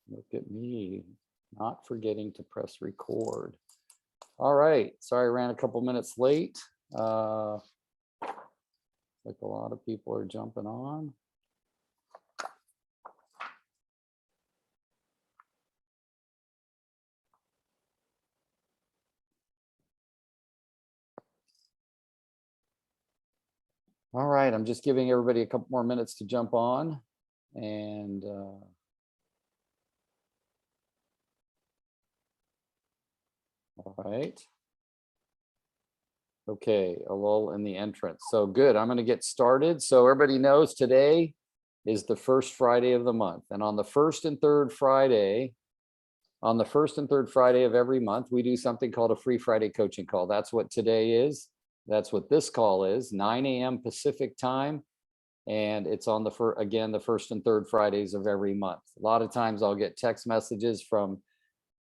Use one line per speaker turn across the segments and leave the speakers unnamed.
Look at me, not forgetting to press record. All right, sorry I ran a couple minutes late. Like a lot of people are jumping on. All right, I'm just giving everybody a couple more minutes to jump on. And all right. Okay, a lull in the entrance. So good, I'm gonna get started. So everybody knows today is the first Friday of the month. And on the first and third Friday of every month, we do something called a free Friday coaching call. That's what today is. That's what this call is, 9 a.m. Pacific time. And it's on the first and third Fridays of every month. A lot of times I'll get text messages from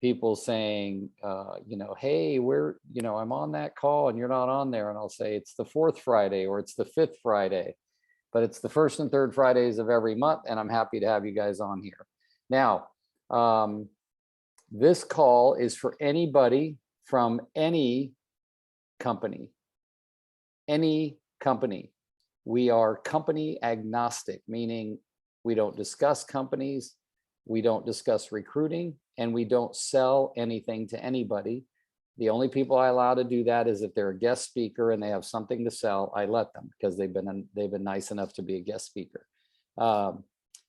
people saying, hey, I'm on that call and you're not on there. And I'll say it's the fourth Friday or it's the fifth Friday, but it's the first and third Fridays of every month. And I'm happy to have you guys on here. Now, this call is for anybody from any company. We are company agnostic, meaning we don't discuss companies, we don't discuss recruiting, and we don't sell anything to anybody. The only people I allow to do that is if they're a guest speaker and they have something to sell, I let them, because they've been nice enough to be a guest speaker.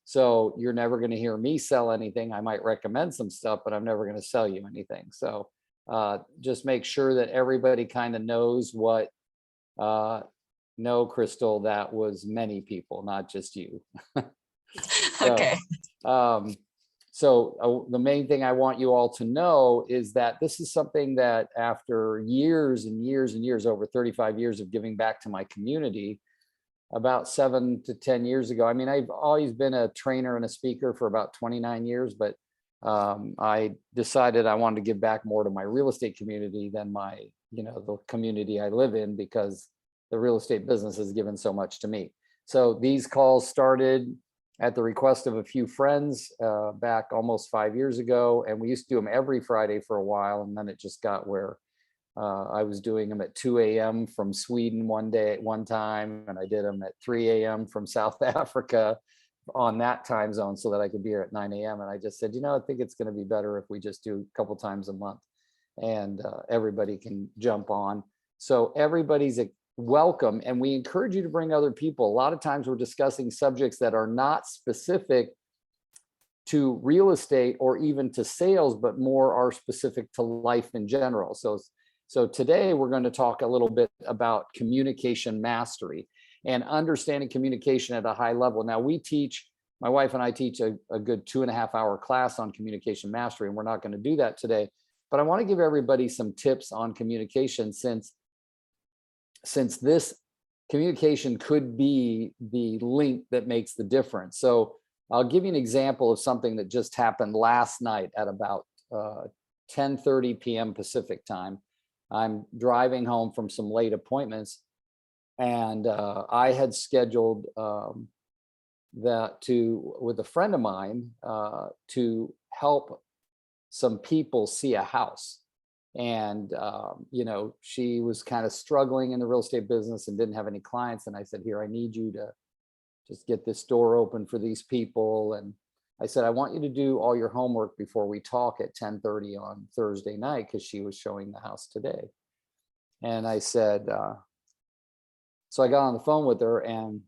So you're never going to hear me sell anything. I might recommend some stuff, but I'm never going to sell you anything. So just make sure that everybody kind of knows what, no, Crystal, that was many people, not just you.
Okay.
So the main thing I want you all to know is that this is something that after years and years and years, over 35 years of giving back to my community, about 7 to 10 years ago. I mean, I've always been a trainer and a speaker for about 29 years, but I decided I wanted to give back more to my real estate community than my, the community I live in, because the real estate business has given so much to me. So these calls started at the request of a few friends back almost 5 years ago. And we used to do them every Friday for a while. And then it just got where I was doing them at 2 a.m. from Sweden one time, and I did them at 3 a.m. from South Africa on that time zone so that I could be here at 9 a.m. And I just said, I think it's going to be better if we just do a couple times a month and everybody can jump on. So everybody's welcome, and we encourage you to bring other people. A lot of times we're discussing subjects that are not specific to real estate or even to sales, but more are specific to life in general. So today we're going to talk a little bit about communication mastery and understanding communication at a high level. Now my wife and I teach a good 2.5 hour class on communication mastery, and we're not going to do that today, but I want to give everybody some tips on communication since this communication could be the link that makes the difference. So I'll give you an example of something that just happened last night at about 10:30 p.m. Pacific time. I'm driving home from some late appointments, and I had scheduled with a friend of mine to help some people see a house. And she was kind of struggling in the real estate business and didn't have any clients. And I said, here, I need you to just get this door open for these people. And I said, I want you to do all your homework before we talk at 10:30 on Thursday night, because she was showing the house today. And I said, so I got on the phone with her and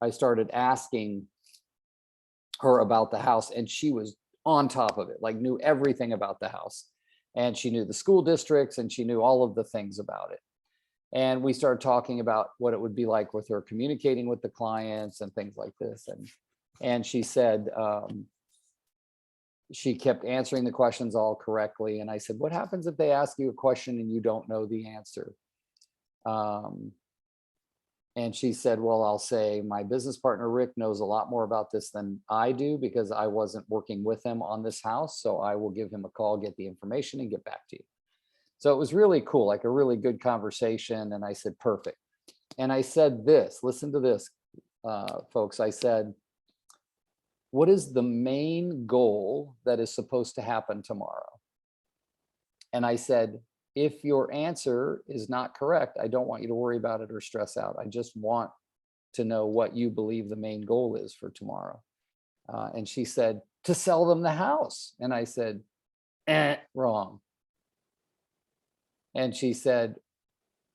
I started asking her about the house, and she was on top of it, like knew everything about the house. And she knew the school districts and she knew all of the things about it. And we started talking about what it would be like with her communicating with the clients and things like this. And she said, she kept answering the questions all correctly. And I said, what happens if they ask you a question and you don't know the answer? And she said, well, I'll say my business partner, Rick, knows a lot more about this than I do because I wasn't working with him on this house. So I will give him a call, get the information, and get back to you. So it was really cool, like a really good conversation. And I said, perfect. And I said this, listen to this, folks. I said, what is the main goal that is supposed to happen tomorrow? And I said, if your answer is not correct, I don't want you to worry about it or stress out. I just want to know what you believe the main goal is for tomorrow. And she said, to sell them the house. And I said, wrong. And she said,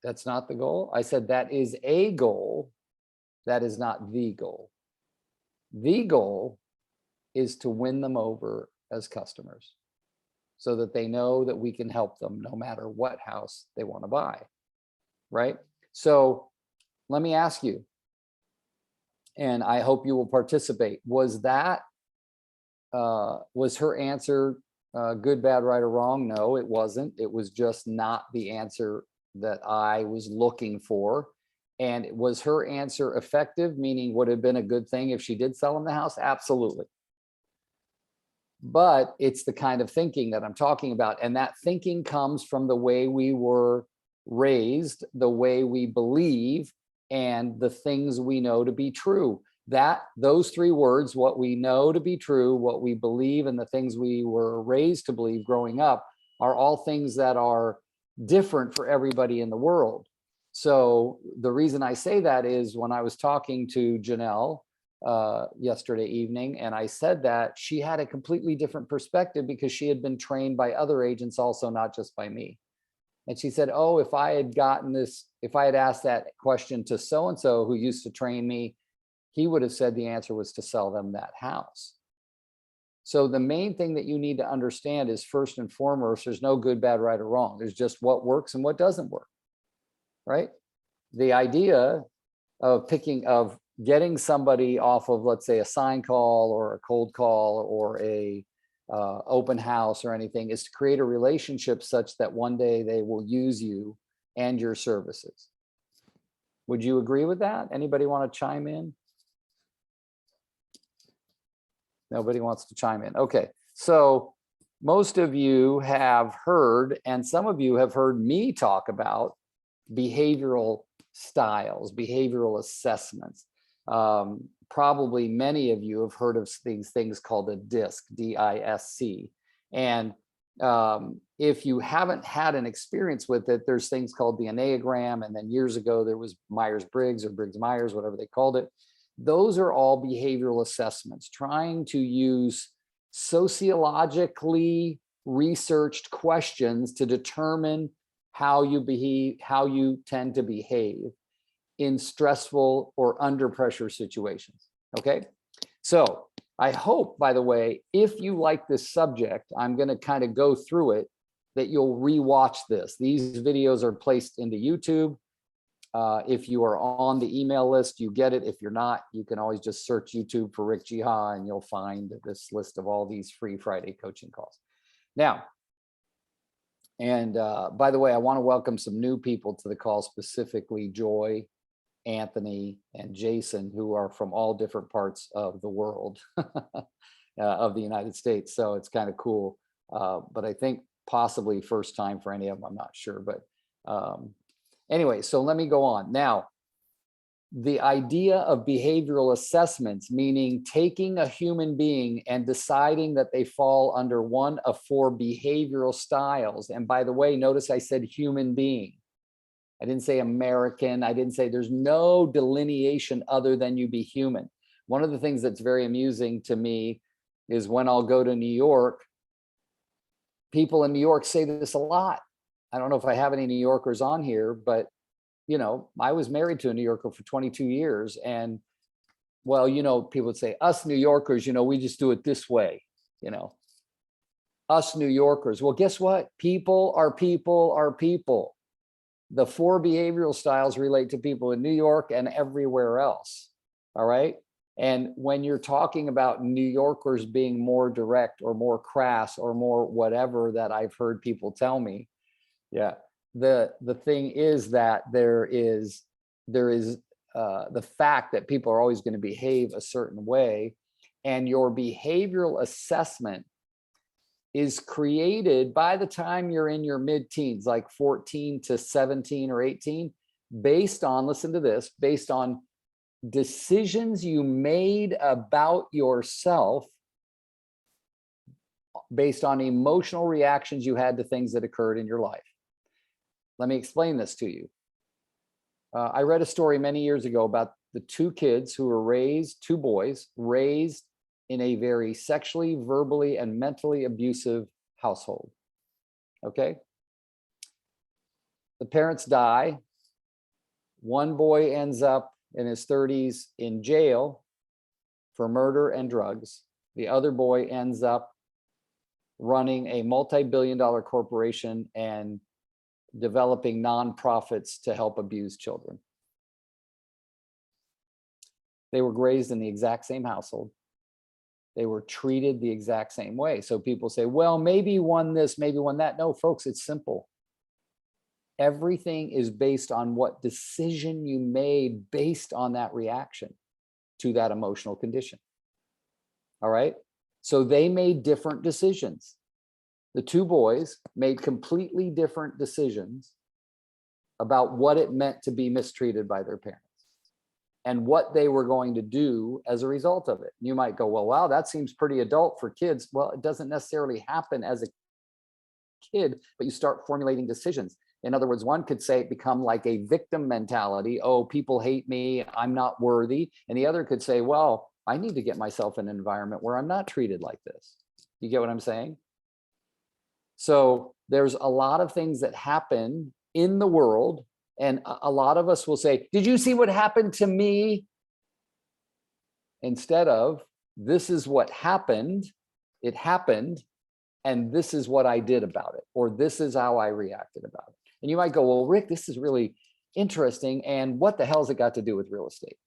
that's not the goal. I said, that is a goal. That is not the goal. The goal is to win them over as customers so that they know that we can help them no matter what house they want to buy, right? So let me ask you, and I hope you will participate. Was that, was her answer good, bad, right, or wrong? No, it wasn't. It was just not the answer that I was looking for. And was her answer effective, meaning would have been a good thing if she did sell them the house? Absolutely. But it's the kind of thinking that I'm talking about. And that thinking comes from the way we were raised, the way we believe, and the things we know to be true. Those three words, what we know to be true, what we believe, and the things we were raised to believe growing up, are all things that are different for everybody in the world. So the reason I say that is when I was talking to Janelle yesterday evening, and I said that, she had a completely different perspective because she had been trained by other agents also, not just by me. And she said, oh, if I had asked that question to so-and-so who used to train me, he would have said the answer was to sell them that house. So the main thing that you need to understand is, first and foremost, there's no good, bad, right, or wrong. There's just what works and what doesn't work, right? The idea of getting somebody off of, let's say, a sign call or a cold call or a open house or anything, is to create a relationship such that one day they will use you and your services. Would you agree with that? Anybody want to chime in? Nobody wants to chime in. Okay, so most of you have heard, and some of you have heard me talk about behavioral styles, behavioral assessments. Probably many of you have heard of these things called a DISC, D-I-S-C. And if you haven't had an experience with it, there's things called the Enneagram. And then years ago, there was Myers-Briggs or Briggs-Myers, whatever they called it. Those are all behavioral assessments, trying to use sociologically researched questions to determine how you tend to behave in stressful or under pressure situations. Okay. So I hope, by the way, if you like this subject, I'm going to kind of go through it, that you'll rewatch this. These videos are placed into YouTube. If you are on the email list, you get it. If you're not, you can always just search YouTube for Rick Jiha and you'll find this list of all these free Friday coaching calls. Now, and by the way, I want to welcome some new people to the call, specifically Joy, Anthony, and Jason, who are from all different parts of the world of the United States. So it's kind of cool. But I think possibly first time for any of them, I'm not sure. But anyway, so let me go on. Now, the idea of behavioral assessments, meaning taking a human being and deciding that they fall under one of four behavioral styles. And by the way, notice I said human being. I didn't say American. I didn't say, there's no delineation other than you be human. One of the things that's very amusing to me is when I'll go to New York, people in New York say this a lot. I don't know if I have any New Yorkers on here, but you know, I was married to a New Yorker for 22 years. And well, you know, people would say, us New Yorkers, you know, we just do it this way, you know, us New Yorkers. Well, guess what? People are people are people. The four behavioral styles relate to people in New York and everywhere else. All right. And when you're talking about New Yorkers being more direct or more crass or more whatever that I've heard people tell me, yeah, the thing is that there is the fact that people are always going to behave a certain way, and your behavioral assessment is created by the time you're in your mid-teens, like 14 to 17 or 18, based on, listen to this, based on decisions you made about yourself based on emotional reactions you had to things that occurred in your life. Let me explain this to you. I read a story many years ago about the two kids who were raised, two boys, raised in a very sexually, verbally, and mentally abusive household. Okay? The parents die. One boy ends up in his 30s in jail for murder and drugs. The other boy ends up running a multi-billion-dollar corporation and developing nonprofits to help abused children. They were raised in the exact same household. They were treated the exact same way. So people say, well, maybe one this, maybe one that. No, folks, it's simple. Everything is based on what decision you made based on that reaction to that emotional condition. All right. So they made different decisions. The two boys made completely different decisions about what it meant to be mistreated by their parents and what they were going to do as a result of it. You might go, well, wow, that seems pretty adult for kids. Well, it doesn't necessarily happen as a kid, but you start formulating decisions. In other words, one could say it become like a victim mentality. Oh, people hate me, I'm not worthy. And the other could say, well, I need to get myself in an environment where I'm not treated like this. You get what I'm saying? So there's a lot of things that happen in the world. And a lot of us will say, did you see what happened to me? Instead of, this is what happened, it happened, and this is what I did about it, or this is how I reacted about it. And you might go, well, Rick, this is really interesting. And what the hell's it got to do with real estate?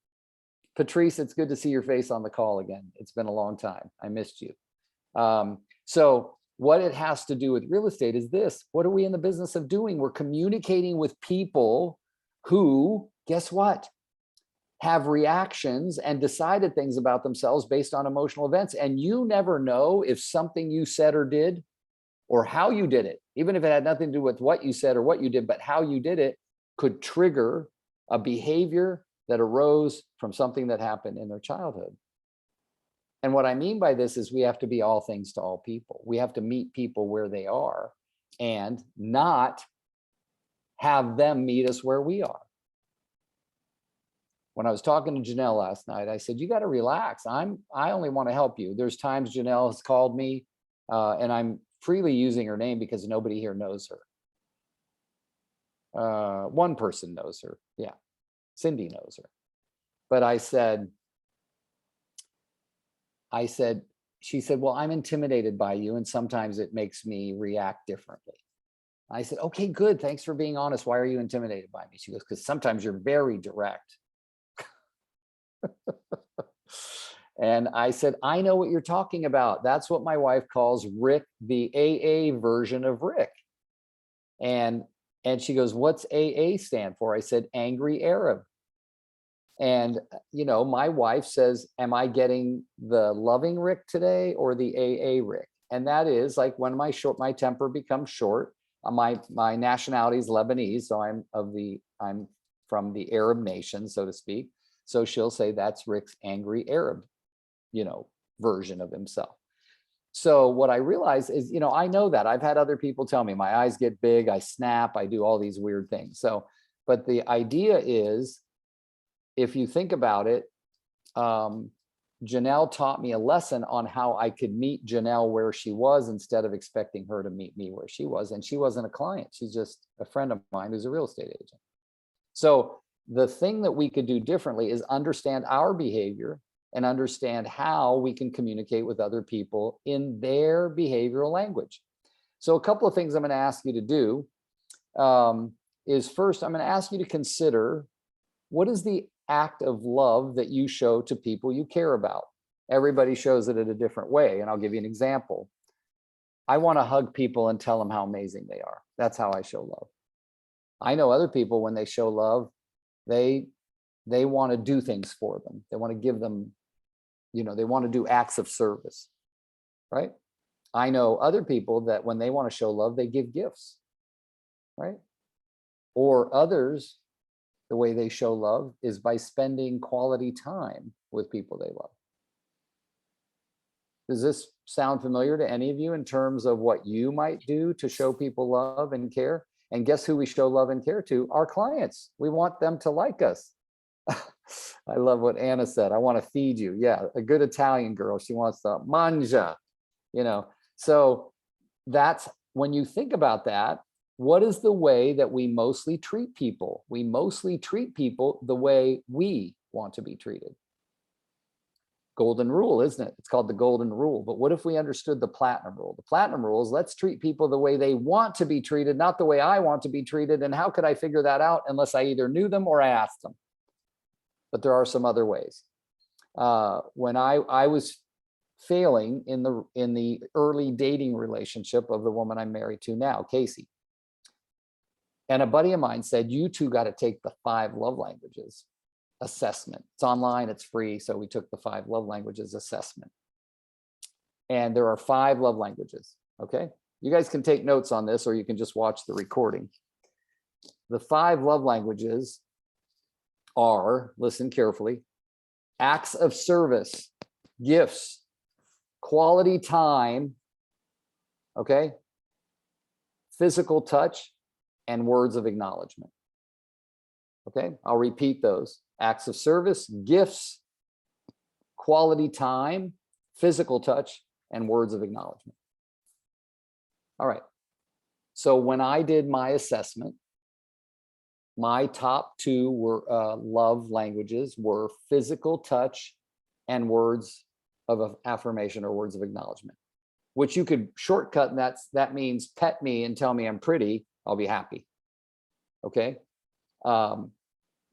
Patrice, it's good to see your face on the call again. It's been a long time. I missed you. So what it has to do with real estate is this. What are we in the business of doing? We're communicating with people who, guess what? Have reactions and decided things about themselves based on emotional events. And you never know if something you said or did or how you did it, even if it had nothing to do with what you said or what you did, but how you did it could trigger a behavior that arose from something that happened in their childhood. And what I mean by this is we have to be all things to all people. We have to meet people where they are and not have them meet us where we are. When I was talking to Janelle last night, I said, you got to relax. I only want to help you. There's times Janelle has called me and I'm freely using her name because nobody here knows her. One person knows her. Yeah. Cindy knows her. But she said, well, I'm intimidated by you. And sometimes it makes me react differently. I said, okay, good. Thanks for being honest. Why are you intimidated by me? She goes, because sometimes you're very direct. And I said, I know what you're talking about. That's what my wife calls Rick, the AA version of Rick. And she goes, what's AA stand for? I said, Angry Arab. And, you know, my wife says, am I getting the loving Rick today or the AA Rick? And that is like when my temper becomes short, my nationality is Lebanese. So I'm from the Arab nation, so to speak. So she'll say that's Rick's Angry Arab, you know, version of himself. So what I realize is, you know, I know that I've had other people tell me my eyes get big, I snap, I do all these weird things. So, but the idea is, if you think about it, Janelle taught me a lesson on how I could meet Janelle where she was instead of expecting her to meet me where she was. And she wasn't a client. She's just a friend of mine who's a real estate agent. So the thing that we could do differently is understand our behavior and understand how we can communicate with other people in their behavioral language. So a couple of things I'm going to ask you to do is first, I'm going to ask you to consider what is the act of love that you show to people you care about. Everybody shows it in a different way. And I'll give you an example. I want to hug people and tell them how amazing they are. That's how I show love. I know other people, when they show love, they want to do things for them. They want to give them, you know, they want to do acts of service, right? I know other people that when they want to show love, they give gifts, right? Or others, the way they show love is by spending quality time with people they love. Does this sound familiar to any of you in terms of what you might do to show people love and care? And guess who we show love and care to? Our clients. We want them to like us. I love what Anna said. I want to feed you. Yeah, a good Italian girl. She wants to mangia, So that's when you think about that, what is the way that we mostly treat people? We mostly treat people the way we want to be treated. Golden rule, isn't it? It's called the golden rule. But what if we understood the platinum rule? The platinum rule is let's treat people the way they want to be treated, not the way I want to be treated. And how could I figure that out unless I either knew them or I asked them? But there are some other ways. When I was failing in the early dating relationship of the woman I'm married to now, Casey. And a buddy of mine said, you two got to take the 5 love languages assessment. It's online, it's free. So we took the 5 love languages assessment. And there are 5 love languages. Okay. You guys can take notes on this, or you can just watch the recording. The 5 love languages are, listen carefully, acts of service, gifts, quality time, okay, physical touch, and words of acknowledgement. Okay, I'll repeat those. Acts of service, gifts, quality time, physical touch, and words of acknowledgement. All right. So when I did my assessment, my top 2 were love languages were physical touch and words of affirmation or words of acknowledgement, which you could shortcut. And that means pet me and tell me I'm pretty. I'll be happy. Okay.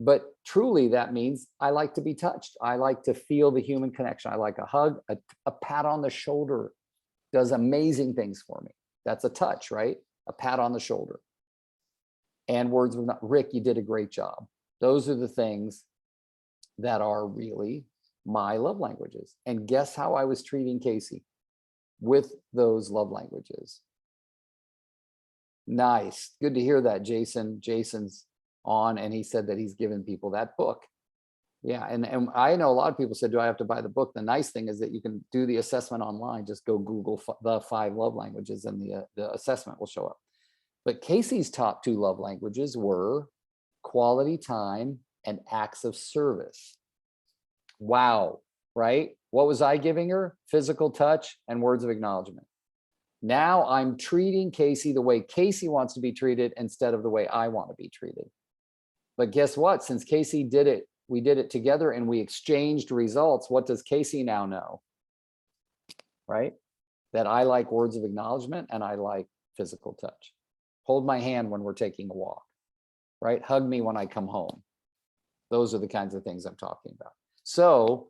But truly that means I like to be touched. I like to feel the human connection. I like a hug, a pat on the shoulder does amazing things for me. That's a touch, right? A pat on the shoulder. And words of, Rick, you did a great job. Those are the things that are really my love languages. And guess how I was treating Casey with those love languages? Nice. Good to hear that, Jason. Jason's on, and he said that he's given people that book. Yeah, and I know a lot of people said, do I have to buy the book? The nice thing is that you can do the assessment online. Just go Google the 5 love languages and the assessment will show up. But Casey's top 2 love languages were quality time and acts of service. Wow, right? What was I giving her? Physical touch and words of acknowledgement. Now I'm treating Casey the way Casey wants to be treated instead of the way I want to be treated. But guess what? Since Casey did it, we did it together and we exchanged results. What does Casey now know? Right? That I like words of acknowledgement and I like physical touch. Hold my hand when we're taking a walk, right? Hug me when I come home. Those are the kinds of things I'm talking about. So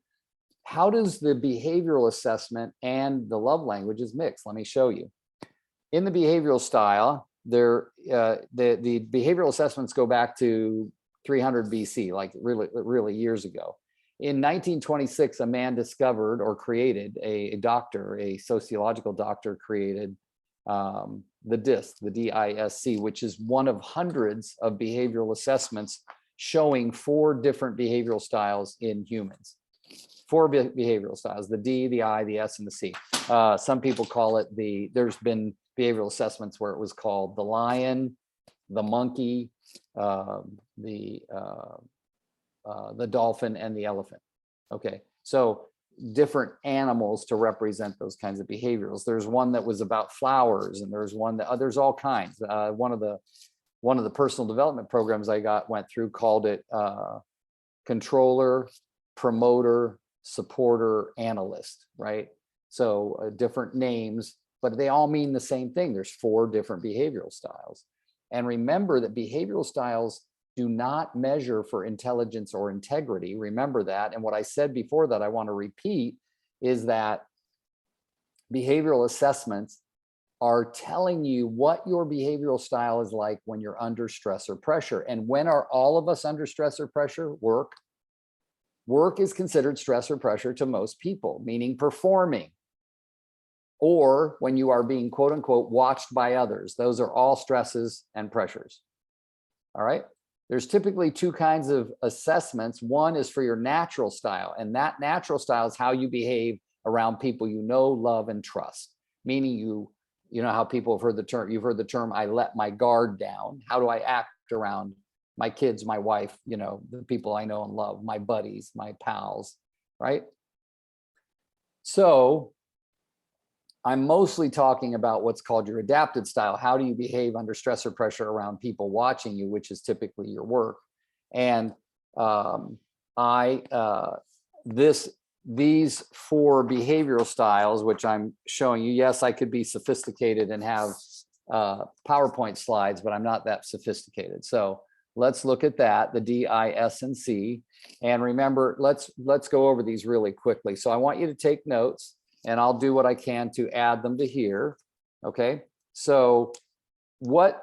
how does the behavioral assessment and the love languages mix? Let me show you. In the behavioral style, the behavioral assessments go back to 300 BC, like really years ago. In 1926, a man discovered or created a doctor, a sociological doctor created the DISC, the DISC, which is one of hundreds of behavioral assessments showing 4 different behavioral styles in humans. 4 behavioral styles, the D, the I, the S, and the C. Some people call it there's been behavioral assessments where it was called the lion, the monkey, the dolphin, and the elephant. Okay, so different animals to represent those kinds of behaviors. There's one that was about flowers, and there's one that there's all kinds. One of the personal development programs I went through called it controller, promoter, supporter, analyst, right? So different names, but they all mean the same thing. There's 4 different behavioral styles. And remember that behavioral styles do not measure for intelligence or integrity. Remember that. And what I said before that I want to repeat is that behavioral assessments are telling you what your behavioral style is like when you're under stress or pressure. And when are all of us under stress or pressure? Work. Work is considered stress or pressure to most people, meaning performing. Or when you are being quote unquote watched by others. Those are all stresses and pressures. All right. there's typically two kinds of assessments. One is for your natural style, and that natural style is how you behave around people you know, love, and trust. Meaning you know how people have heard the term, you've heard the term, I let my guard down. How do I act around my kids, my wife, you know, the people I know and love, my buddies, my pals, right? So I'm mostly talking about what's called your adapted style. How do you behave under stress or pressure around people watching you, which is typically your work. And these four behavioral styles, which I'm showing you, yes, I could be sophisticated and have PowerPoint slides, but I'm not that sophisticated. So let's look at that, the D, I, S, and C. And remember, let's go over these really quickly. So I want you to take notes, and I'll do what I can to add them to here. Okay, so what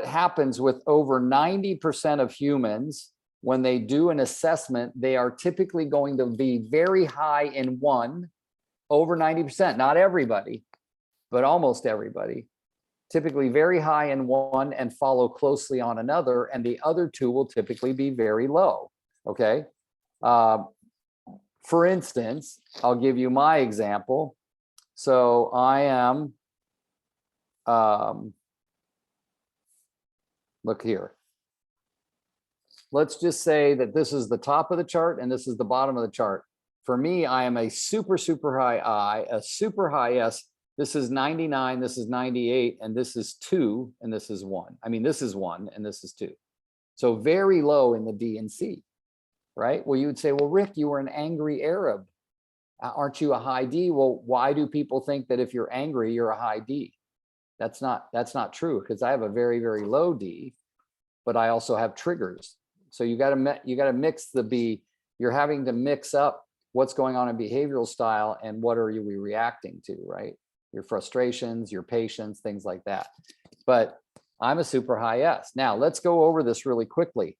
happens with over 90% of humans when they do an assessment? They are typically going to be very high in one, over 90%, not everybody, but almost everybody. Typically very high in one and follow closely on another, and the other two will typically be very low. Okay. For instance, I'll give you my example. So I am, look here. Let's just say that this is the top of the chart and this is the bottom of the chart. For me, I am a super, super high I, a super high S. This is 99, this is 98, and this is 2, and this is 1. I mean, this is 1, and this is 2. So very low in the D and C, right? Well, you would say, well, Rick, you were an angry Arab. Aren't you a high D? Well, why do people think that if you're angry, you're a high D? That's not true, because I have a very, very low D, but I also have triggers. So you got to mix the B. You're having to mix up what's going on in behavioral style and what are we reacting to, right? Your frustrations, your patience, things like that. But I'm a super high S. Now let's go over this really quickly.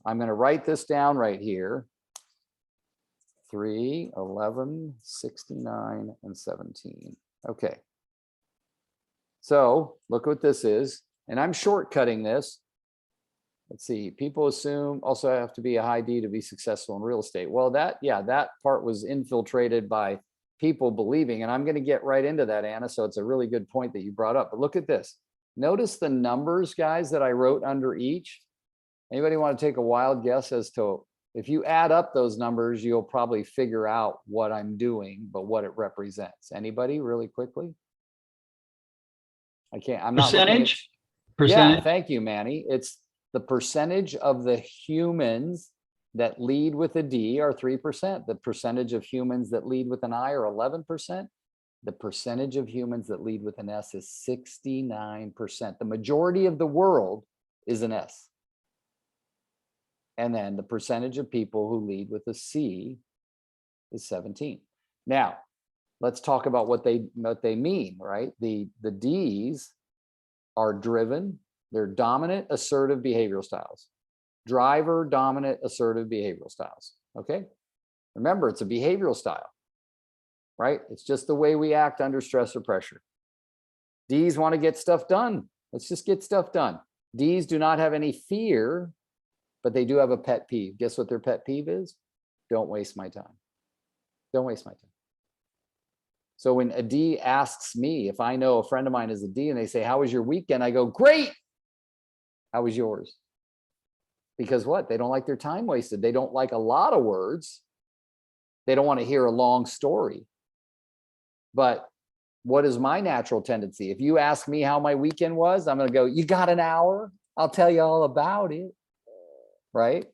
I'm going to write this down right here. 3, 11, 69, and 17. Okay. So look what this is. And I'm shortcutting this. Let's see. People assume also have to be a high D to be successful in real estate. Well, that part was infiltrated by people believing, and I'm going to get right into that, Anna. So it's a really good point that you brought up. But look at this. Notice the numbers, guys, that I wrote under each. Anybody want to take a wild guess as to, if you add up those numbers, you'll probably figure out what I'm doing, but what it represents. Anybody really quickly? I'm not
percentage.
Yeah, thank you, Manny. It's the percentage of the humans that lead with a D are 3%. The percentage of humans that lead with an I are 11%. The percentage of humans that lead with an S is 69%. The majority of the world is an S. And then the percentage of people who lead with a C is 17. Now, let's talk about what they mean, right? The Ds are driven. They're dominant, assertive behavioral styles. Driver, dominant, assertive behavioral styles. Okay. Remember, it's a behavioral style, right? It's just the way we act under stress or pressure. Ds want to get stuff done. Let's just get stuff done. Ds do not have any fear, but they do have a pet peeve. Guess what their pet peeve is? Don't waste my time. Don't waste my time. So when a D asks me, if I know a friend of mine is a D and they say, how was your weekend? I go, great. How was yours? Because what? They don't like their time wasted. They don't like a lot of words. They don't want to hear a long story. But what is my natural tendency? If you ask me how my weekend was, I'm going to go, you got an hour? I'll tell you all about it. Right?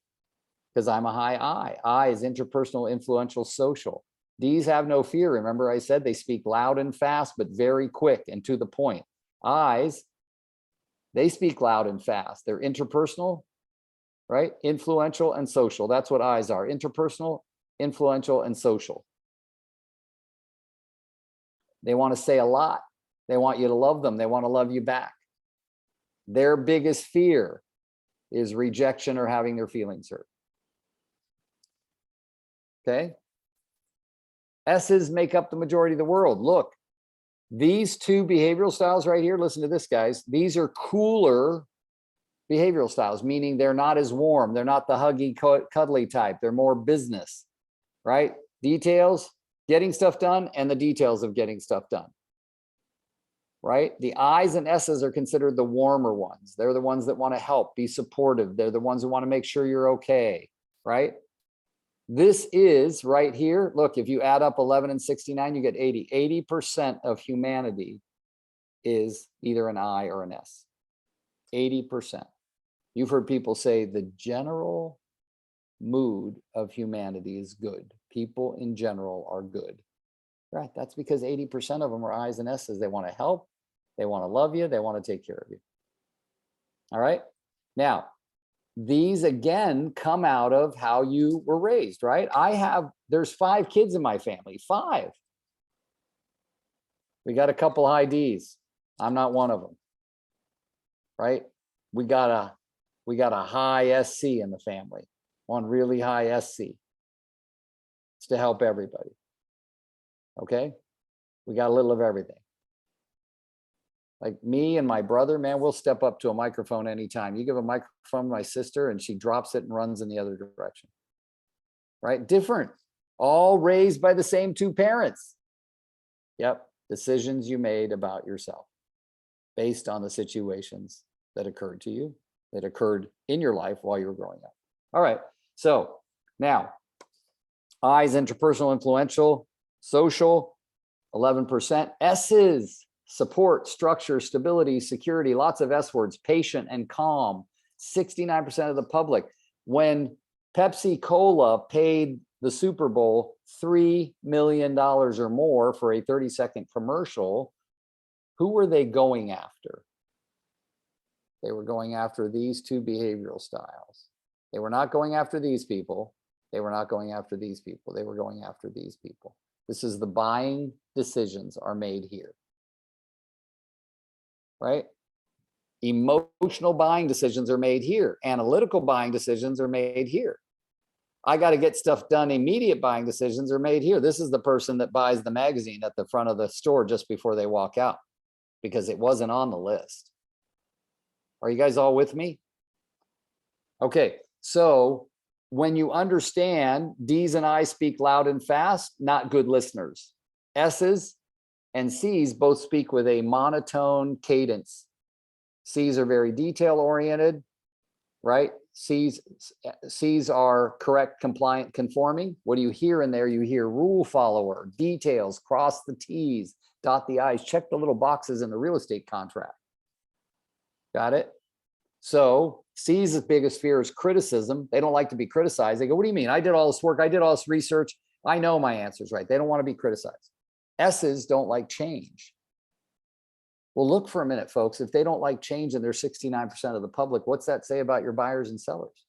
Because I'm a high I. I is interpersonal, influential, social. Ds have no fear. Remember I said they speak loud and fast, but very quick and to the point. Is, they speak loud and fast. They're interpersonal, right? Influential and social. That's what Is are. Interpersonal, influential, and social. They want to say a lot. They want you to love them. They want to love you back. Their biggest fear is rejection or having their feelings hurt. Okay. S's make up the majority of the world. Look, these two behavioral styles right here, listen to this, guys. These are cooler behavioral styles, meaning they're not as warm. They're not the huggy, cuddly type. They're more business, right? Details, getting stuff done, and the details of getting stuff done, right? The I's and S's are considered the warmer ones. They're the ones that want to help, be supportive. They're the ones who want to make sure you're okay, right? This is right here. Look, if you add up 11 and 69, you get 80. 80% of humanity is either an I or an S. 80%. You've heard people say the general mood of humanity is good. People in general are good, right? That's because 80% of them are I's and S's. They want to help. They want to love you. They want to take care of you. All right. Now, these again come out of how you were raised, right? There's 5 kids in my family, 5. We got a couple high D's. I'm not one of them, right? We got a high SC in the family, one really high SC. It's to help everybody. Okay. We got a little of everything. Like me and my brother, man, we'll step up to a microphone anytime. You give a microphone to my sister and she drops it and runs in the other direction. Right? Different. All raised by the same 2 parents. Yep. Decisions you made about yourself based on the situations that occurred to you, that occurred in your life while you were growing up. All right. So now, I's, interpersonal, influential, social, 11%. S's, support, structure, stability, security, lots of S words, patient and calm, 69% of the public. When Pepsi Cola paid the Super Bowl $3 million or more for a 30-second commercial, who were they going after? They were going after these 2 behavioral styles. They were not going after these people. They were not going after these people. They were going after these people. This is the buying decisions are made here. Right? Emotional buying decisions are made here. Analytical buying decisions are made here. I got to get stuff done. Immediate buying decisions are made here. This is the person that buys the magazine at the front of the store just before they walk out because it wasn't on the list. Are you guys all with me? Okay, so when you understand D's and I's speak loud and fast, not good listeners. S's and C's both speak with a monotone cadence. C's are very detail oriented, right? C's are correct, compliant, conforming. What do you hear in there? You hear rule follower, details, cross the T's, dot the I's, check the little boxes in the real estate contract. Got it? So C's biggest fear is criticism. They don't like to be criticized. They go, what do you mean? I did all this work. I did all this research. I know my answer's right. They don't want to be criticized. S's don't like change. Well, look for a minute, folks. If they don't like change and they're 69% of the public, what's that say about your buyers and sellers?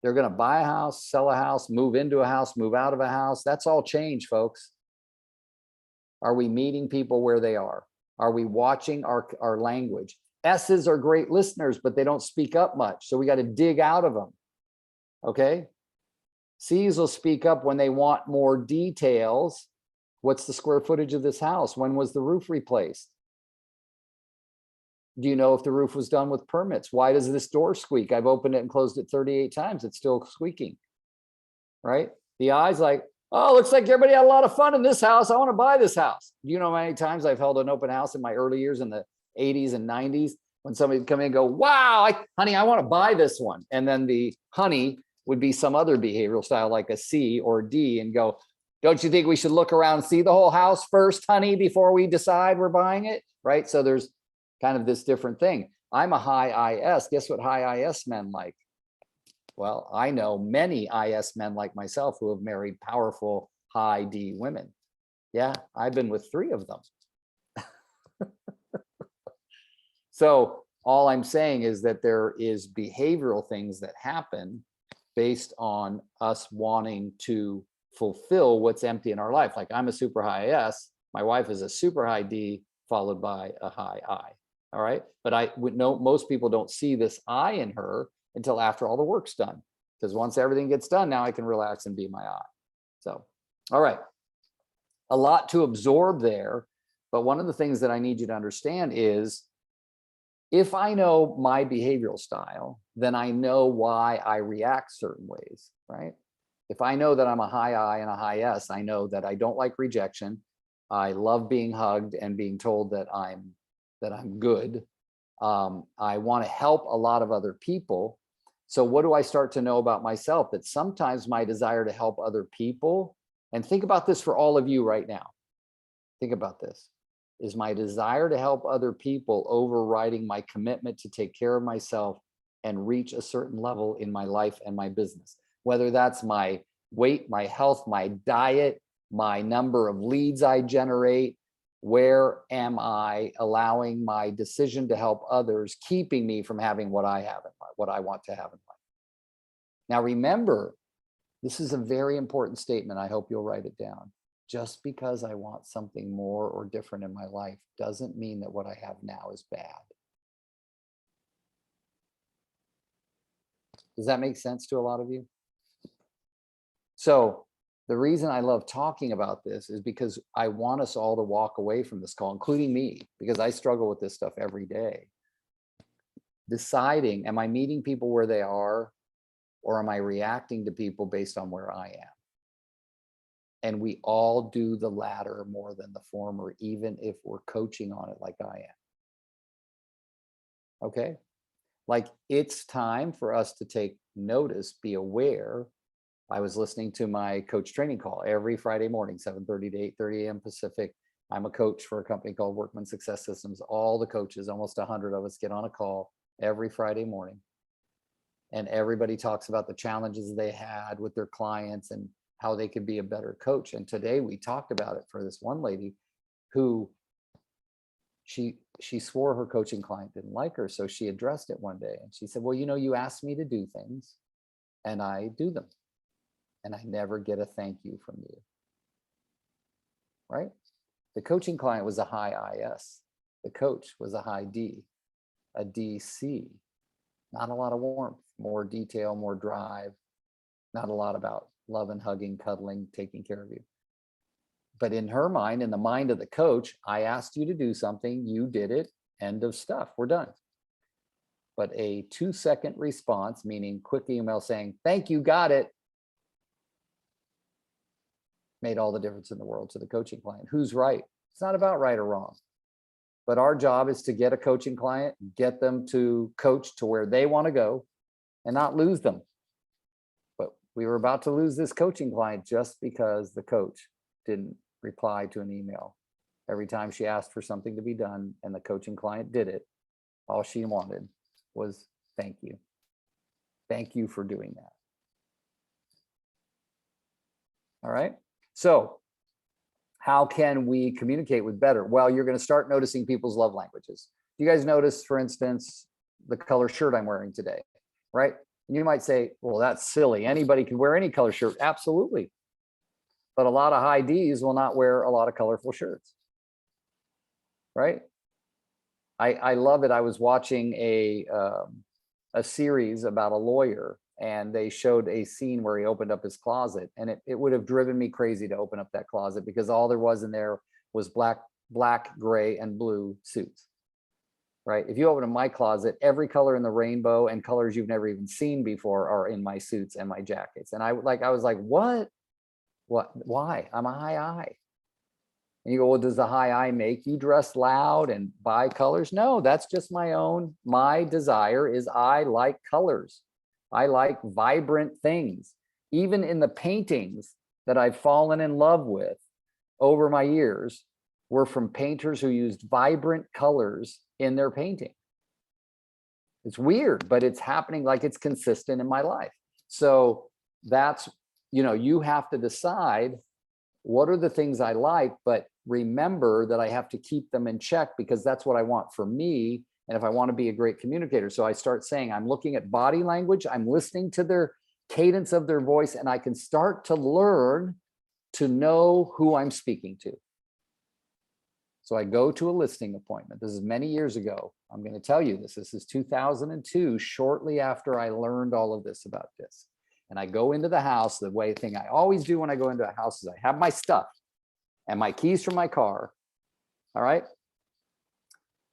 They're going to buy a house, sell a house, move into a house, move out of a house. That's all change, folks. Are we meeting people where they are? Are we watching our language? S's are great listeners, but they don't speak up much. So we got to dig out of them. Okay. C's will speak up when they want more details. What's the square footage of this house? When was the roof replaced? Do you know if the roof was done with permits? Why does this door squeak? I've opened it and closed it 38 times. It's still squeaking, right? The I's like, oh, looks like everybody had a lot of fun in this house. I want to buy this house. Do you know how many times I've held an open house in my early years in the 80s and 90s when somebody would come in and go, wow, honey, I want to buy this one. And then the honey would be some other behavioral style like a C or D and go, don't you think we should look around and see the whole house first, honey, before we decide we're buying it? Right? So there's kind of this different thing. I'm a high IS. Guess what high IS men like? Well, I know many IS men like myself who have married powerful high D women. Yeah, I've been with 3 of them. So all I'm saying is that there is behavioral things that happen based on us wanting to fulfill what's empty in our life. Like I'm a super high S, my wife is a super high D followed by a high I. All right. But I would know most people don't see this I in her until after all the work's done. Because once everything gets done, now I can relax and be my I. So, all right. A lot to absorb there. But one of the things that I need you to understand is If I know my behavioral style, then I know why I react certain ways, right? If I know that I'm a high I and a high S, I know that I don't like rejection. I love being hugged and being told that I'm good. I want to help a lot of other people. So what do I start to know about myself? That sometimes my desire to help other people, and think about this for all of you right now. Think about this. Is my desire to help other people overriding my commitment to take care of myself and reach a certain level in my life and my business? Whether that's my weight, my health, my diet, my number of leads I generate, where am I allowing my decision to help others keeping me from having what I have in life, what I want to have in life? Now, remember, this is a very important statement. I hope you'll write it down. Just because I want something more or different in my life doesn't mean that what I have now is bad. Does that make sense to a lot of you? So the reason I love talking about this is because I want us all to walk away from this call, including me, because I struggle with this stuff every day. Deciding, am I meeting people where they are, or am I reacting to people based on where I am? And we all do the latter more than the former, even if we're coaching on it like I am. Okay? Like, it's time for us to take notice, be aware. I was listening to my coach training call every Friday morning, 7:30 to 8:30 a.m. Pacific. I'm a coach for a company called Workman Success Systems. All the coaches, almost 100 of us, get on a call every Friday morning. And everybody talks about the challenges they had with their clients and how they could be a better coach. And today we talked about it for this one lady who she swore her coaching client didn't like her. So she addressed it one day and she said, well, you asked me to do things and I do them. And I never get a thank you from you. Right? The coaching client was a high IS. The coach was a high D, a DC. Not a lot of warmth, more detail, more drive. Not a lot about love and hugging, cuddling, taking care of you. But in her mind, in the mind of the coach, I asked you to do something, you did it, end of stuff, we're done. But a 2-second response, meaning quick email saying, thank you, got it, made all the difference in the world to the coaching client. Who's right? It's not about right or wrong. But our job is to get a coaching client, get them to coach to where they want to go and not lose them. But we were about to lose this coaching client just because the coach didn't reply to an email. Every time she asked for something to be done and the coaching client did it, all she wanted was thank you. Thank you for doing that. All right. So how can we communicate with better? Well, you're going to start noticing people's love languages. You guys notice, for instance, the color shirt I'm wearing today, right? And you might say, well, that's silly. Anybody can wear any color shirt. Absolutely. But a lot of high Ds will not wear a lot of colorful shirts, right? I love it. I was watching a series about a lawyer, and they showed a scene where he opened up his closet, and it would have driven me crazy to open up that closet because all there was in there was black, gray, and blue suits, right? If you open up my closet, every color in the rainbow and colors you've never even seen before are in my suits and my jackets. And I was like, what, why? I'm a high I. And you go, well, does the high I make you dress loud and buy colors? No, that's just my desire is I like colors. I like vibrant things. Even in the paintings that I've fallen in love with over my years were from painters who used vibrant colors in their painting. It's weird, but it's happening, like it's consistent in my life. So that's, you have to decide what are the things I like, but remember that I have to keep them in check because that's what I want for me. And if I want to be a great communicator, so I start saying, I'm looking at body language, I'm listening to their cadence of their voice, and I can start to learn to know who I'm speaking to. So I go to a listing appointment. This is many years ago. I'm going to tell you this. This is 2002, shortly after I learned all of this about this. And I go into the house, the thing I always do when I go into a house is I have my stuff and my keys from my car. All right.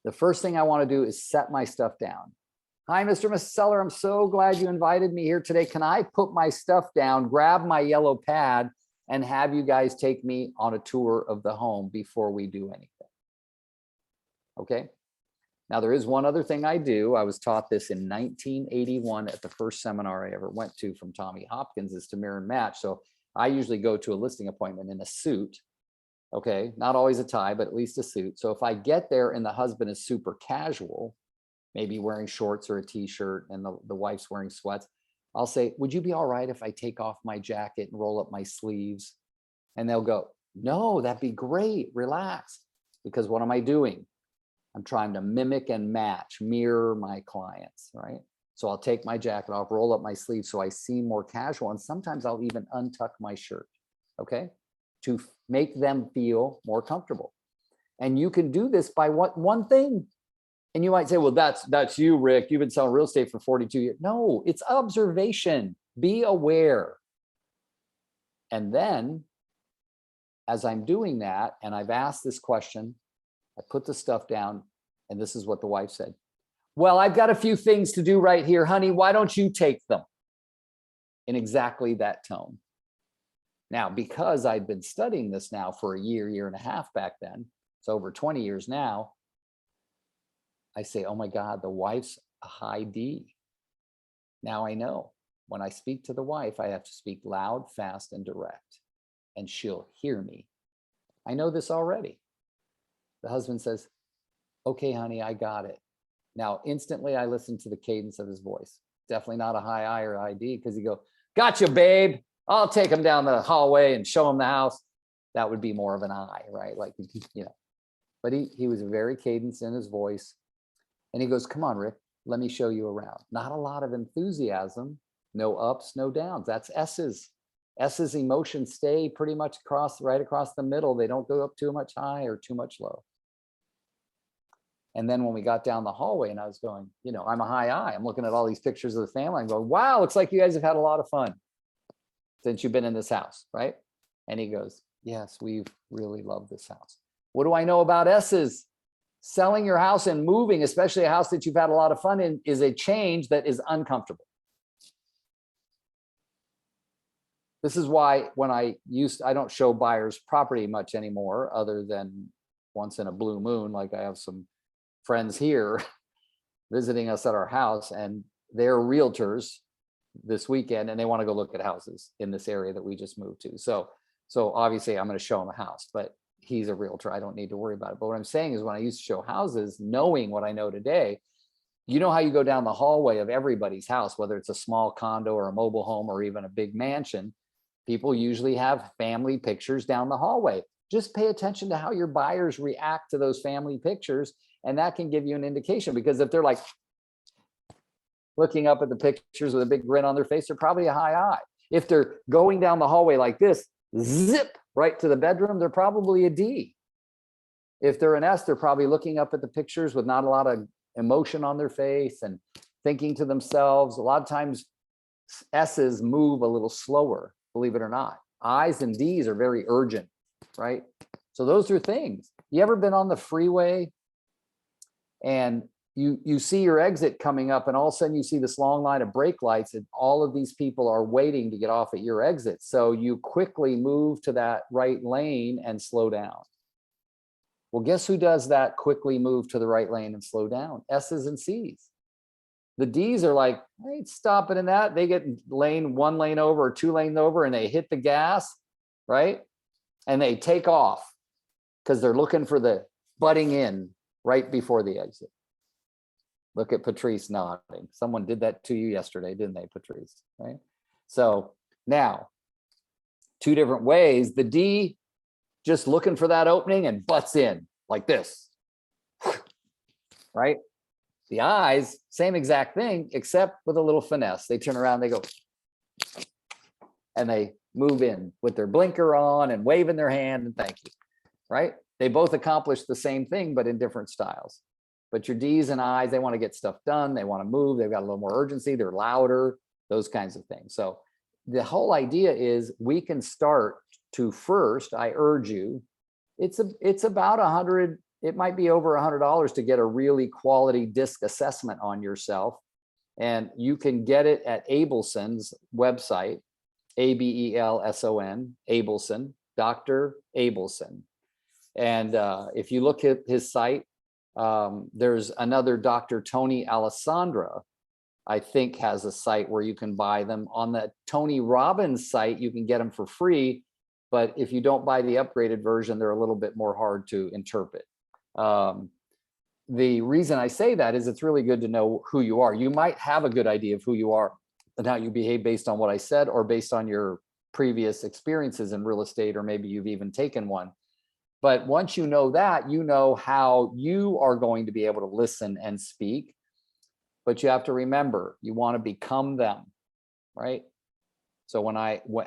The first thing I want to do is set my stuff down. Hi, Mr. and Mrs. Seller. I'm so glad you invited me here today. Can I put my stuff down, grab my yellow pad, and have you guys take me on a tour of the home before we do anything? Okay. Now, there is one other thing I do. I was taught this in 1981 at the first seminar I ever went to from Tommy Hopkins, is to mirror and match. So I usually go to a listing appointment in a suit. Okay, not always a tie, but at least a suit. So if I get there and the husband is super casual, maybe wearing shorts or a t-shirt, and the wife's wearing sweats, I'll say, would you be all right if I take off my jacket and roll up my sleeves? And they'll go, no, that'd be great, relax. Because what am I doing? I'm trying to mimic and match, mirror my clients, right? So I'll take my jacket off, roll up my sleeves so I seem more casual. And sometimes I'll even untuck my shirt, okay? To make them feel more comfortable. And you can do this by one thing. And you might say, well, that's you, Rick. You've been selling real estate for 42 years. No, it's observation. Be aware. And then as I'm doing that, and I've asked this question, I put the stuff down, and this is what the wife said. Well, I've got a few things to do right here, honey. Why don't you take them? In exactly that tone. Now, because I'd been studying this now for a year and a half back then, it's over 20 years now, I say, oh my God, the wife's a high D. Now I know when I speak to the wife, I have to speak loud, fast, and direct, and she'll hear me. I know this already. The husband says, okay, honey, I got it. Now, instantly I listen to the cadence of his voice. Definitely not a high I or high D, because he go, gotcha, babe. I'll take him down the hallway and show him the house. That would be more of an I, right? Like, you know, but he was very cadenced in his voice. And he goes, come on, Rick, let me show you around. Not a lot of enthusiasm, no ups, no downs. That's S's. S's emotions stay pretty much right across the middle. They don't go up too much high or too much low. And then when we got down the hallway and I was going, you know, I'm a high I. I'm looking at all these pictures of the family. I'm going, wow, looks like you guys have had a lot of fun since you've been in this house, right? And he goes, yes, we've really loved this house. What do I know about S's? Selling your house and moving, especially a house that you've had a lot of fun in, is a change that is uncomfortable. This is why when I don't show buyers property much anymore, other than once in a blue moon. Like I have some friends here visiting us at our house, and they're realtors this weekend, and they want to go look at houses in this area that we just moved to. So obviously I'm going to show them a house, but he's a realtor. I don't need to worry about it. But what I'm saying is, when I used to show houses, knowing what I know today, you know how you go down the hallway of everybody's house, whether it's a small condo or a mobile home or even a big mansion, people usually have family pictures down the hallway. Just pay attention to how your buyers react to those family pictures. And that can give you an indication, because if they're like looking up at the pictures with a big grin on their face, they're probably a high I. If they're going down the hallway like this, zip right to the bedroom, they're probably a D. If they're an S, they're probably looking up at the pictures with not a lot of emotion on their face and thinking to themselves. A lot of times S's move a little slower, believe it or not. I's and D's are very urgent, right? So those are things. You ever been on the freeway and you see your exit coming up, and all of a sudden you see this long line of brake lights, and all of these people are waiting to get off at your exit. So you quickly move to that right lane and slow down. Well, guess who does that quickly move to the right lane and slow down? S's and C's. The D's are like, hey, stop it in that. They get one lane over or 2 lanes over, and they hit the gas, right? And they take off because they're looking for the butting in right before the exit. Look at Patrice nodding. Someone did that to you yesterday, didn't they, Patrice? Right? So now, 2 different ways. The D just looking for that opening and butts in like this, right? The I's, same exact thing, except with a little finesse. They turn around, they go, and they move in with their blinker on and waving their hand and thank you, right? They both accomplish the same thing, but in different styles. But your D's and I's, they want to get stuff done. They want to move. They've got a little more urgency. They're louder, those kinds of things. So the whole idea is we can start to first, I urge you, it's about 100 it might be over $100 to get a really quality disc assessment on yourself. And you can get it at Abelson's website, Abelson, Abelson, Dr. Abelson. And if you look at his site, there's another Dr. Tony Alessandra, I think, has a site where you can buy them. On the Tony Robbins site, you can get them for free. But if you don't buy the upgraded version, they're a little bit more hard to interpret. The reason I say that is it's really good to know who you are. You might have a good idea of who you are and how you behave based on what I said, or based on your previous experiences in real estate, or maybe you've even taken one. But once you know that, you know how you are going to be able to listen and speak. But you have to remember, you want to become them, right? So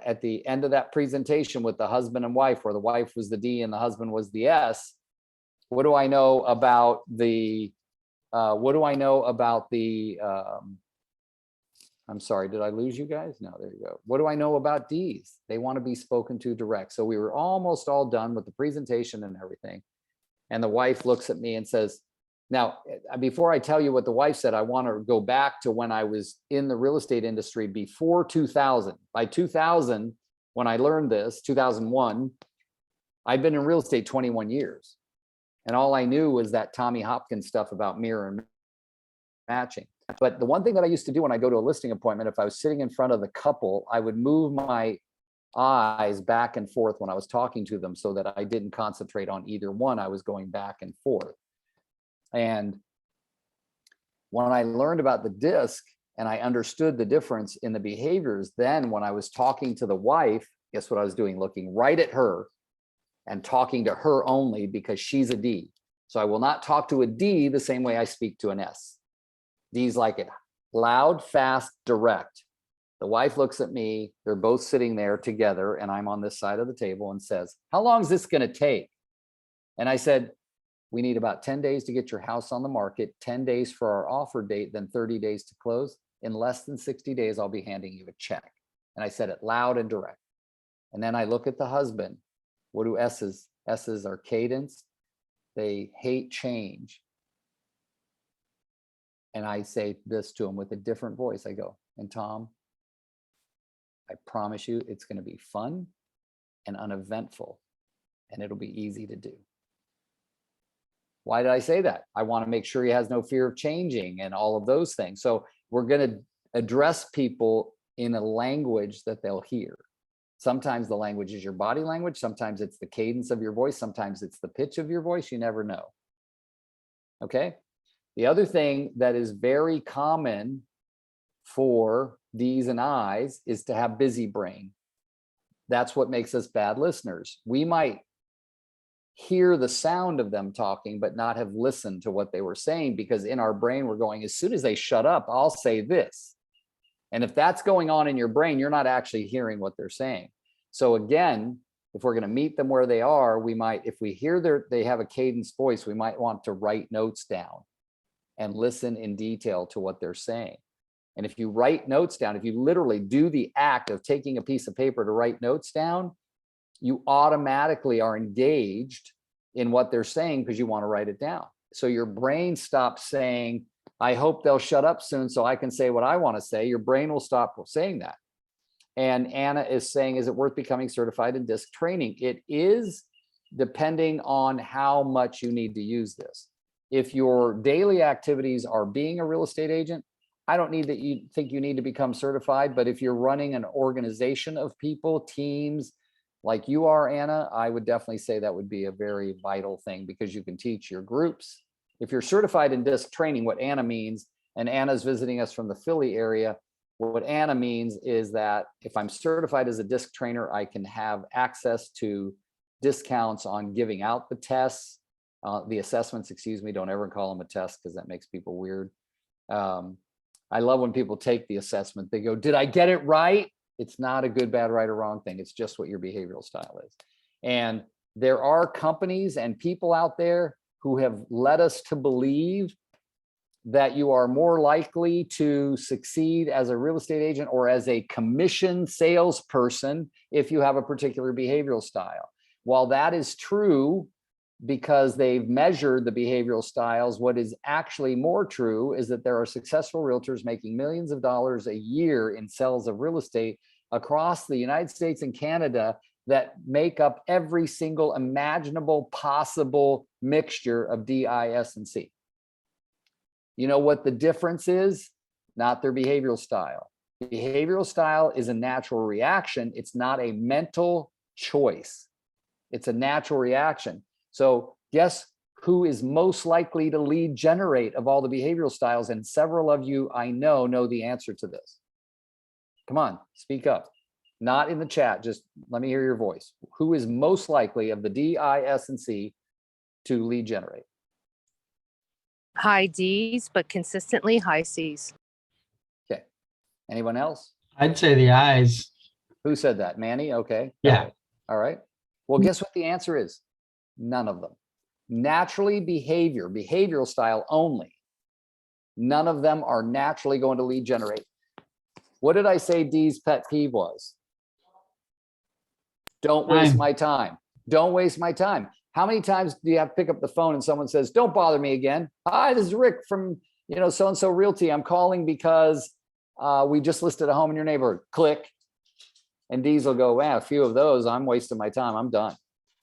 at the end of that presentation with the husband and wife, where the wife was the D and the husband was the S, what do I know about the, I'm sorry, did I lose you guys? No, there you go. What do I know about Ds? They want to be spoken to direct. So we were almost all done with the presentation and everything. And the wife looks at me and says, now, before I tell you what the wife said, I want to go back to when I was in the real estate industry before 2000. By 2000, when I learned this, 2001, I'd been in real estate 21 years. And all I knew was that Tommy Hopkins stuff about mirror and matching. But the one thing that I used to do when I go to a listing appointment, if I was sitting in front of the couple, I would move my eyes back and forth when I was talking to them so that I didn't concentrate on either one. I was going back and forth. And when I learned about the disc and I understood the difference in the behaviors, then when I was talking to the wife, guess what I was doing? Looking right at her and talking to her only, because she's a D. So I will not talk to a D the same way I speak to an S. D's like it loud, fast, direct. The wife looks at me, they're both sitting there together, and I'm on this side of the table, and says, how long is this going to take? And I said, we need about 10 days to get your house on the market, 10 days for our offer date, then 30 days to close. In less than 60 days, I'll be handing you a check. And I said it loud and direct. And then I look at the husband. What do S's? S's are cadence. They hate change. And I say this to him with a different voice. I go, and Tom, I promise you it's going to be fun and uneventful, and it'll be easy to do. Why did I say that? I want to make sure he has no fear of changing and all of those things. So we're going to address people in a language that they'll hear. Sometimes the language is your body language. Sometimes it's the cadence of your voice. Sometimes it's the pitch of your voice. You never know. Okay. The other thing that is very common for D's and I's is to have busy brain. That's what makes us bad listeners. We might hear the sound of them talking, but not have listened to what they were saying, because in our brain, we're going, as soon as they shut up, I'll say this. And if that's going on in your brain, you're not actually hearing what they're saying. So again, if we're going to meet them where they are, we might, if we hear they have a cadenced voice, we might want to write notes down and listen in detail to what they're saying. And if you write notes down, if you literally do the act of taking a piece of paper to write notes down, you automatically are engaged in what they're saying because you want to write it down. So your brain stops saying, I hope they'll shut up soon so I can say what I want to say. Your brain will stop saying that. And Anna is saying, is it worth becoming certified in disc training? It is, depending on how much you need to use this. If your daily activities are being a real estate agent, I don't need that you think you need to become certified, but if you're running an organization of people, teams, like you are, Anna, I would definitely say that would be a very vital thing, because you can teach your groups. If you're certified in disc training, what Anna means, and Anna's visiting us from the Philly area, what Anna means is that if I'm certified as a disc trainer, I can have access to discounts on giving out the tests, the assessments, excuse me, don't ever call them a test because that makes people weird. I love when people take the assessment, they go, did I get it right? It's not a good, bad, right, or wrong thing. It's just what your behavioral style is. And there are companies and people out there who have led us to believe that you are more likely to succeed as a real estate agent or as a commission salesperson if you have a particular behavioral style. While that is true, because they've measured the behavioral styles. What is actually more true is that there are successful realtors making millions of dollars a year in sales of real estate across the United States and Canada that make up every single imaginable possible mixture of D, I, S, and C. You know what the difference is? Not their behavioral style. Behavioral style is a natural reaction. It's not a mental choice. It's a natural reaction. So guess who is most likely to lead generate of all the behavioral styles? And several of you I know the answer to this. Come on, speak up. Not in the chat, just let me hear your voice. Who is most likely of the D, I, S, and C to lead generate?
High Ds, but consistently high Cs.
Okay. Anyone else?
I'd say the eyes.
Who said that? Manny? Okay.
Yeah.
All right. Well, guess what the answer is? None of them. Naturally behavioral style only. None of them are naturally going to lead generate. What did I say D's pet peeve was? Don't waste
Time.
my time. Don't waste my time. How many times do you have to pick up the phone and someone says, don't bother me again? Hi, this is Rick from, so-and-so Realty. I'm calling because we just listed a home in your neighborhood. Click. And D's will go, wow, a few of those, I'm wasting my time. I'm done.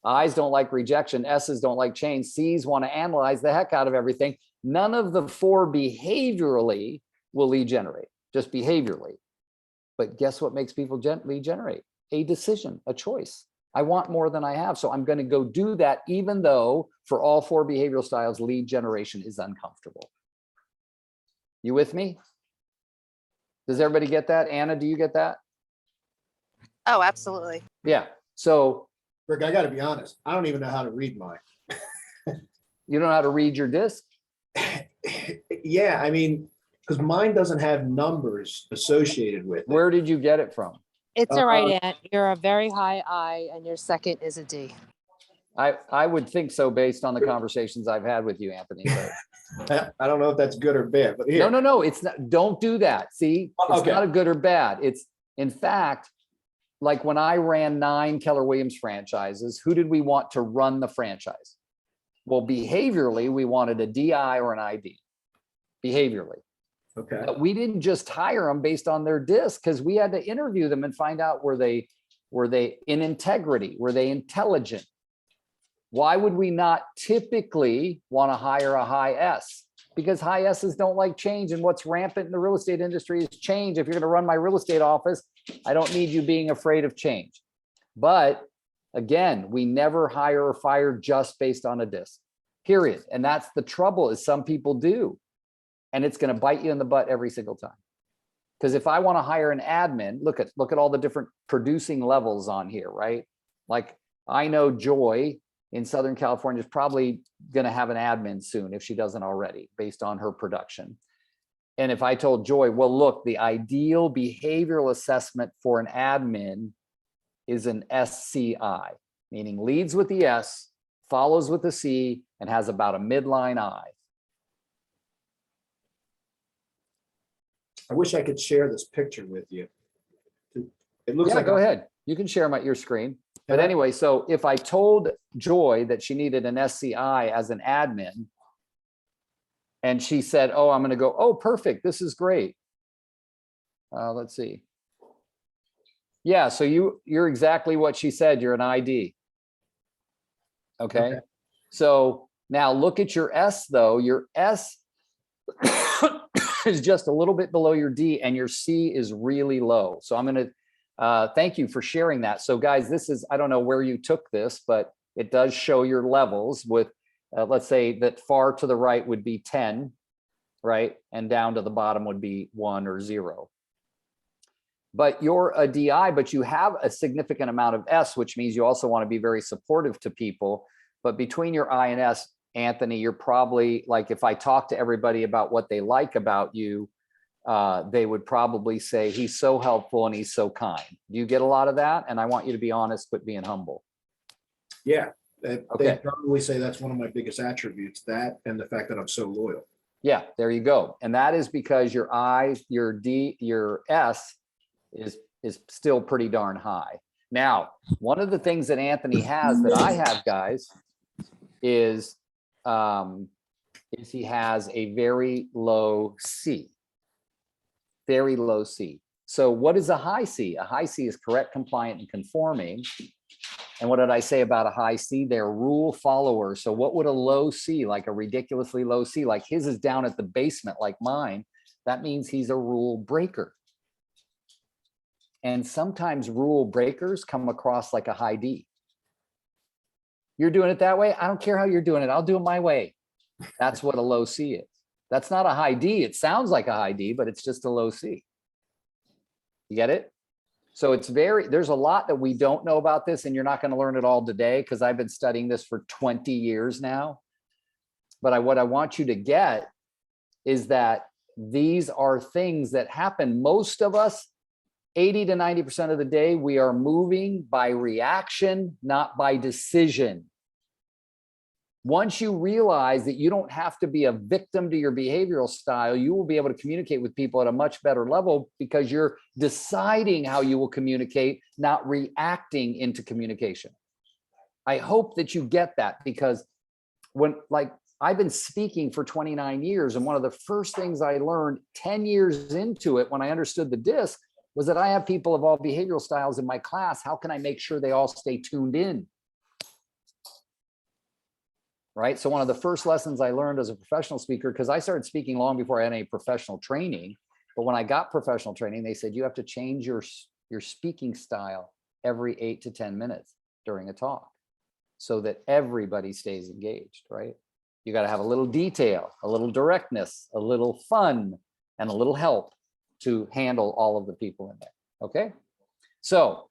I's don't like rejection. S's don't like change. C's want to analyze the heck out of everything. None of the four behaviorally will lead generate, just behaviorally. But guess what makes people lead generate? A decision, a choice. I want more than I have, so I'm going to go do that, even though for all four behavioral styles, lead generation is uncomfortable. You with me? Does everybody get that? Anna, do you get that?
Oh, absolutely.
Yeah. So
Rick, I got to be honest. I don't even know how to read mine.
you don't know how to read your disc?
Yeah, I mean, because mine doesn't have numbers associated with it.
Where did you get it from?
It's all right, Aunt. You're a very high I, and your second is a D.
I would think so based on the conversations I've had with you, Anthony. But
I don't know if that's good or bad, but here.
no, it's not. Don't do that. See, it's
Okay.
not a good or bad. It's, in fact, like when I ran 9 Keller Williams franchises, who did we want to run the franchise? Well, behaviorally, we wanted a DI or an ID. Behaviorally.
Okay.
But we didn't just hire them based on their disc, because we had to interview them and find out, were they in integrity? Were they intelligent? Why would we not typically want to hire a high S? Because high S's don't like change, and what's rampant in the real estate industry is change. If you're going to run my real estate office, I don't need you being afraid of change. But again, we never hire or fire just based on a disc, period. And that's the trouble, is some people do. And it's going to bite you in the butt every single time. Because if I want to hire an admin, look at all the different producing levels on here, right? Like, I know Joy in Southern California is probably going to have an admin soon, if she doesn't already, based on her production. And if I told Joy, well, look, the ideal behavioral assessment for an admin is an SCI, meaning leads with the S, follows with the C, and has about a midline I.
I wish I could share this picture with you. It looks
Yeah,
like
go ahead. You can share your screen. But
Yeah.
anyway, so if I told Joy that she needed an SCI as an admin, and she said, oh, I'm going to go, oh, perfect, this is great. Let's see. Yeah, so you're exactly what she said. You're an ID. Okay. So now look at your S though. Your S is just a little bit below your D, and your C is really low. So I'm going to thank you for sharing that. So guys, this is, I don't know where you took this, but it does show your levels with, let's say that far to the right would be 10, right? And down to the bottom would be 1 or 0. But you're a DI, but you have a significant amount of S, which means you also want to be very supportive to people. But between your I and S, Anthony, you're probably, like, if I talk to everybody about what they like about you, they would probably say he's so helpful and he's so kind. Do you get a lot of that? And I want you to be honest, but being humble.
Yeah, they
Okay.
probably say that's one of my biggest attributes, that and the fact that I'm so loyal.
Yeah, there you go. And that is because your I, your D, your S is still pretty darn high. Now, one of the things that Anthony has that I have, guys, is he has a very low C. Very low C. So what is a high C? A high C is correct, compliant, and conforming. And what did I say about a high C? They're rule followers. So what would a low C, like a ridiculously low C, like his is down at the basement like mine, that means he's a rule breaker. And sometimes rule breakers come across like a high D. You're doing it that way? I don't care how you're doing it. I'll do it my way. That's what a low C is. That's not a high D. It sounds like a high D, but it's just a low C. You get it? So it's there's a lot that we don't know about this, and you're not going to learn it all today because I've been studying this for 20 years now. But what I want you to get is that these are things that happen. Most of us, 80 to 90% of the day, we are moving by reaction, not by decision. Once you realize that you don't have to be a victim to your behavioral style, you will be able to communicate with people at a much better level because you're deciding how you will communicate, not reacting into communication. I hope that you get that, because I've been speaking for 29 years, and one of the first things I learned 10 years into it, when I understood the DISC, was that I have people of all behavioral styles in my class. How can I make sure they all stay tuned in? Right? So one of the first lessons I learned as a professional speaker, because I started speaking long before I had any professional training, but when I got professional training, they said you have to change your speaking style every 8 to 10 minutes during a talk so that everybody stays engaged, right? You got to have a little detail, a little directness, a little fun, and a little help to handle all of the people in there. Okay. So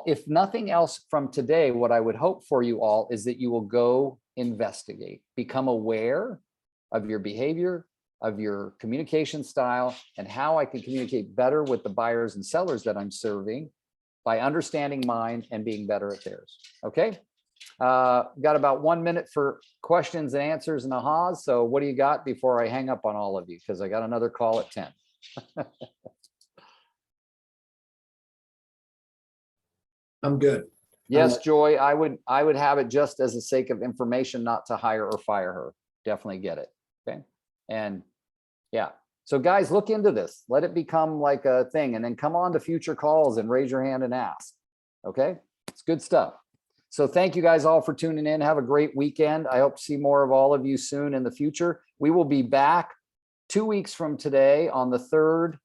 if nothing else from today, what I would hope for you all is that you will go investigate, become aware of your behavior, of your communication style, and how I can communicate better with the buyers and sellers that I'm serving by understanding mine and being better at theirs. Okay. Got about 1 minute for questions and answers and ahas. So what do you got before I hang up on all of you? Because I got another call at 10.
I'm good.
Yes, Joy, I would have it just as a sake of information, not to hire or fire her. Definitely get it. Okay. And yeah. So guys, look into this. Let it become like a thing, and then come on to future calls and raise your hand and ask. Okay. It's good stuff. So thank you guys all for tuning in. Have a great weekend. I hope to see more of all of you soon in the future. We will be back 2 weeks from today on the third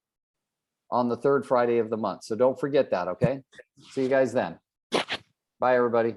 Friday of the month. So don't forget that. Okay. See you guys then. Bye, everybody.